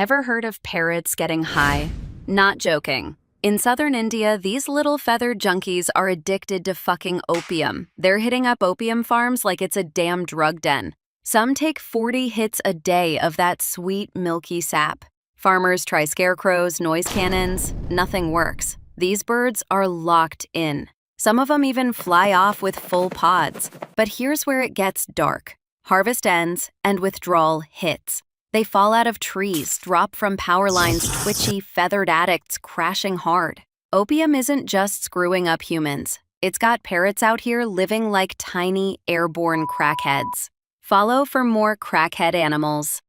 Ever heard of parrots getting high? Not joking. In southern India, these little feathered junkies are addicted to fucking opium. They're hitting up opium farms like it's a damn drug den. Some take 40 hits a day of that sweet, milky sap. Farmers try scarecrows, noise cannons. Nothing works. These birds are locked in. Some of them even fly off with full pods. But here's where it gets dark. Harvest ends, and withdrawal hits. They fall out of trees, drop from power lines, twitchy, feathered addicts crashing hard. Opium isn't just screwing up humans. It's got parrots out here living like tiny, airborne crackheads. Follow for more crackhead animals.